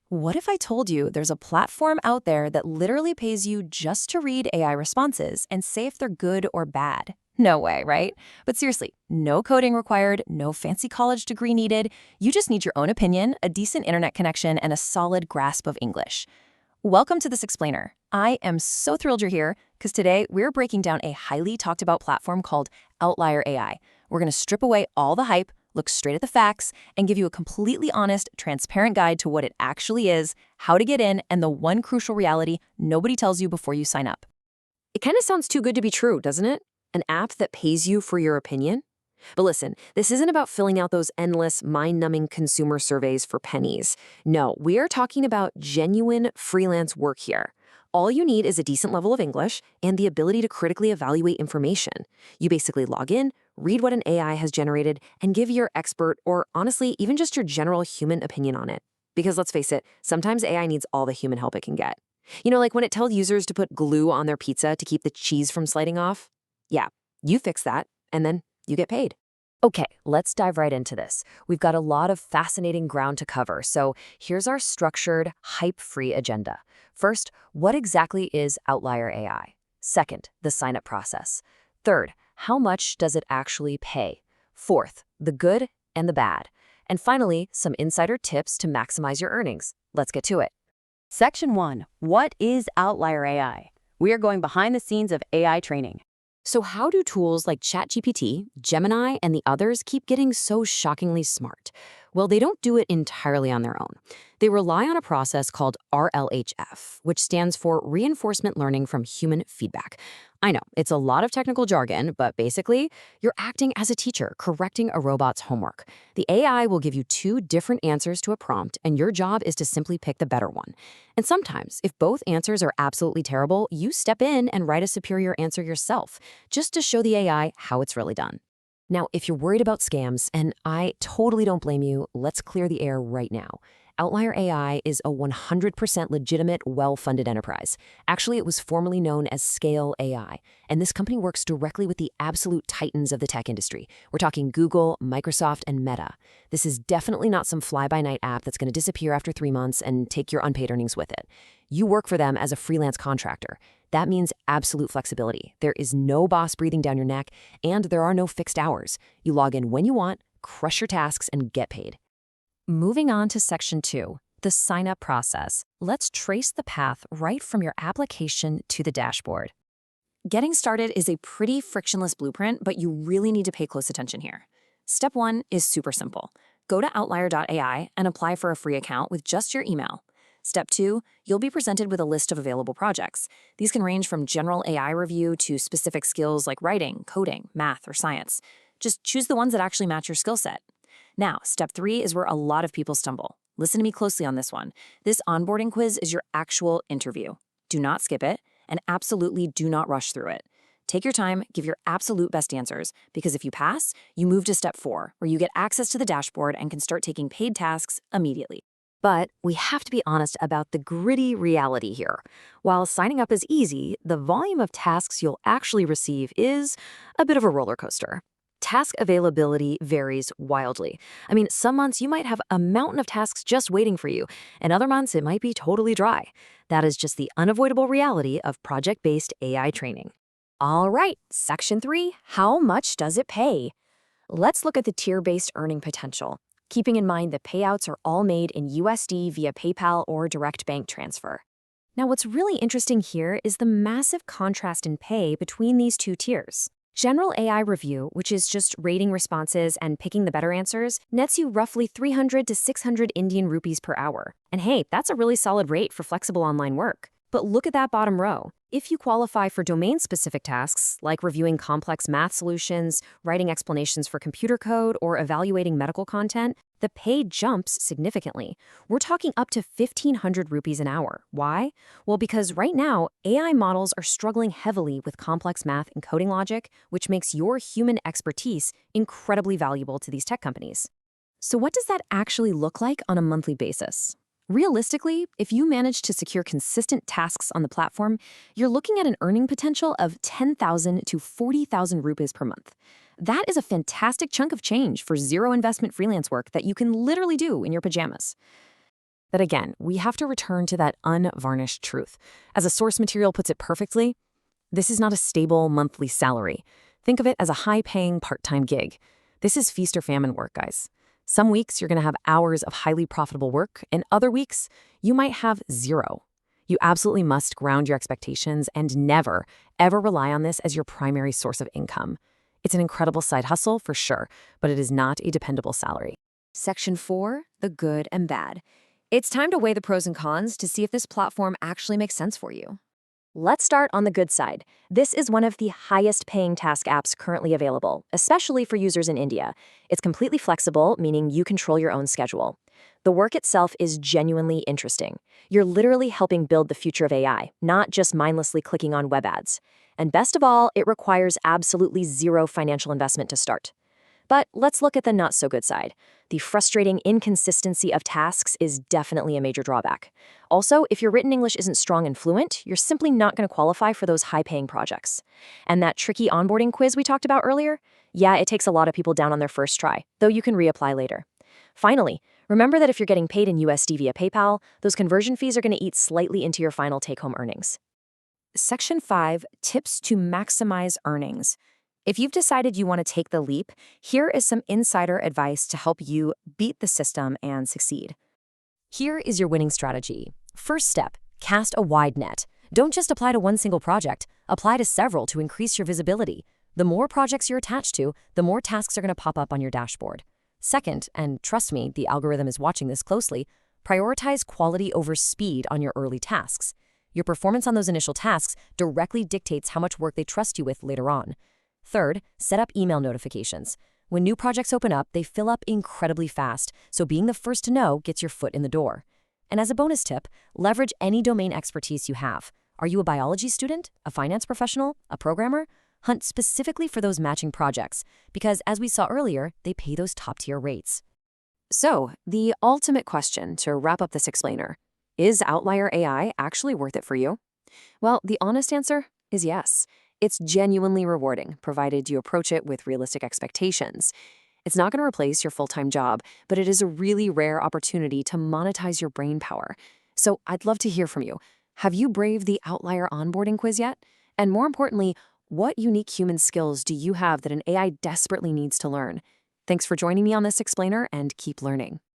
What if I told you there's a platform out there that literally pays you just to read AI responses and say if they're good or bad? No way, right? But seriously, no coding required, no fancy college degree needed. You just need your own opinion, a decent internet connection, and a solid grasp of English. Welcome to This Explainer. I am so thrilled you're here because today we're breaking down a highly talked about platform called Outlier AI. We're going to strip away all the hype, look straight at the facts, and give you a completely honest, transparent guide to what it actually is, how to get in, and the one crucial reality nobody tells you before you sign up. It kind of sounds too good to be true, doesn't it? An app that pays you for your opinion? But listen, this isn't about filling out those endless, mind-numbing consumer surveys for pennies. No, we are talking about genuine freelance work here. All you need is a decent level of English and the ability to critically evaluate information. You basically log in, read what an AI has generated, and give your expert, or honestly, even just your general human opinion on it. Because let's face it, sometimes AI needs all the human help it can get. You know, like when it tells users to put glue on their pizza to keep the cheese from sliding off? Yeah, you fix that, and then you get paid. Okay, let's dive right into this. We've got a lot of fascinating ground to cover, so here's our structured, hype-free agenda. First, what exactly is Outlier AI? Second, the sign-up process. Third, how much does it actually pay? Fourth, the good and the bad. And finally, some insider tips to maximize your earnings. Let's get to it. Section 1. What is Outlier AI? We are going behind the scenes of AI training. So how do tools like ChatGPT, Gemini, and the others keep getting so shockingly smart? Well, they don't do it entirely on their own. They rely on a process called RLHF, which stands for Reinforcement Learning from Human Feedback. I know, it's a lot of technical jargon, but basically, you're acting as a teacher correcting a robot's homework. The AI will give you two different answers to a prompt, and your job is to simply pick the better one. And sometimes, if both answers are absolutely terrible, you step in and write a superior answer yourself, just to show the AI how it's really done. Now, if you're worried about scams, and I totally don't blame you, let's clear the air right now. Outlier AI is a 100% legitimate, well-funded enterprise. Actually, it was formerly known as Scale AI, and this company works directly with the absolute titans of the tech industry. We're talking Google, Microsoft, and Meta. This is definitely not some fly-by-night app that's going to disappear after 3 months and take your unpaid earnings with it. You work for them as a freelance contractor. That means absolute flexibility. There is no boss breathing down your neck, and there are no fixed hours. You log in when you want, crush your tasks, and get paid. Moving on to Section 2, the sign-up process. Let's trace the path right from your application to the dashboard. Getting started is a pretty frictionless blueprint, but you really need to pay close attention here. Step 1 is super simple. Go to outlier.ai and apply for a free account with just your email. Step 2, you'll be presented with a list of available projects. These can range from general AI review to specific skills like writing, coding, math, or science. Just choose the ones that actually match your skill set. Now, step 3 is where a lot of people stumble. Listen to me closely on this one. This onboarding quiz is your actual interview. Do not skip it, and absolutely do not rush through it. Take your time, give your absolute best answers, because if you pass, you move to step 4, where you get access to the dashboard and can start taking paid tasks immediately. But we have to be honest about the gritty reality here. While signing up is easy, the volume of tasks you'll actually receive is a bit of a roller coaster. Task availability varies wildly. I mean, some months you might have a mountain of tasks just waiting for you, and other months it might be totally dry. That is just the unavoidable reality of project-based AI training. All right, Section 3, how much does it pay? Let's look at the tier-based earning potential, keeping in mind the payouts are all made in USD via PayPal or direct bank transfer. Now, what's really interesting here is the massive contrast in pay between these two tiers. General AI Review, which is just rating responses and picking the better answers, nets you roughly 300 to 600 Indian rupees per hour. And hey, that's a really solid rate for flexible online work. But look at that bottom row. If you qualify for domain-specific tasks, like reviewing complex math solutions, writing explanations for computer code, or evaluating medical content, the pay jumps significantly. We're talking up to 1,500 rupees an hour. Why? Well, because right now, AI models are struggling heavily with complex math and coding logic, which makes your human expertise incredibly valuable to these tech companies. So what does that actually look like on a monthly basis? Realistically, if you manage to secure consistent tasks on the platform, you're looking at an earning potential of 10,000 to 40,000 rupees per month. That is a fantastic chunk of change for zero investment freelance work that you can literally do in your pajamas. That again, we have to return to that unvarnished truth. As a source material puts it perfectly, this is not a stable monthly salary. Think of it as a high-paying part-time gig. This is feast or famine work, guys. Some weeks you're going to have hours of highly profitable work, and other weeks you might have zero. You absolutely must ground your expectations and never, ever rely on this as your primary source of income. It's an incredible side hustle for sure, but it is not a dependable salary. Section 4, the good and bad. It's time to weigh the pros and cons to see if this platform actually makes sense for you. Let's start on the good side. This is one of the highest paying task apps currently available, especially for users in India. It's completely flexible, meaning you control your own schedule. The work itself is genuinely interesting. You're literally helping build the future of AI, not just mindlessly clicking on web ads. And best of all, it requires absolutely zero financial investment to start. But let's look at the not-so-good side. The frustrating inconsistency of tasks is definitely a major drawback. Also, if your written English isn't strong and fluent, you're simply not going to qualify for those high-paying projects. And that tricky onboarding quiz we talked about earlier? Yeah, it takes a lot of people down on their first try, though you can reapply later. Finally, remember that if you're getting paid in USD via PayPal, those conversion fees are going to eat slightly into your final take-home earnings. Section 5, tips to maximize earnings. If you've decided you want to take the leap, here is some insider advice to help you beat the system and succeed. Here is your winning strategy. First step, cast a wide net. Don't just apply to one single project, apply to several to increase your visibility. The more projects you're attached to, the more tasks are going to pop up on your dashboard. Second, and trust me, the algorithm is watching this closely, prioritize quality over speed on your early tasks. Your performance on those initial tasks directly dictates how much work they trust you with later on. Third, set up email notifications. When new projects open up, they fill up incredibly fast, so being the first to know gets your foot in the door. And as a bonus tip, leverage any domain expertise you have. Are you a biology student, a finance professional, a programmer? Hunt specifically for those matching projects, because as we saw earlier, they pay those top-tier rates. So, the ultimate question to wrap up this explainer, is Outlier AI actually worth it for you? Well, the honest answer is yes. It's genuinely rewarding, provided you approach it with realistic expectations. It's not going to replace your full-time job, but it is a really rare opportunity to monetize your brain power. So I'd love to hear from you. Have you braved the Outlier onboarding quiz yet? And more importantly, what unique human skills do you have that an AI desperately needs to learn? Thanks for joining me on this explainer, and keep learning.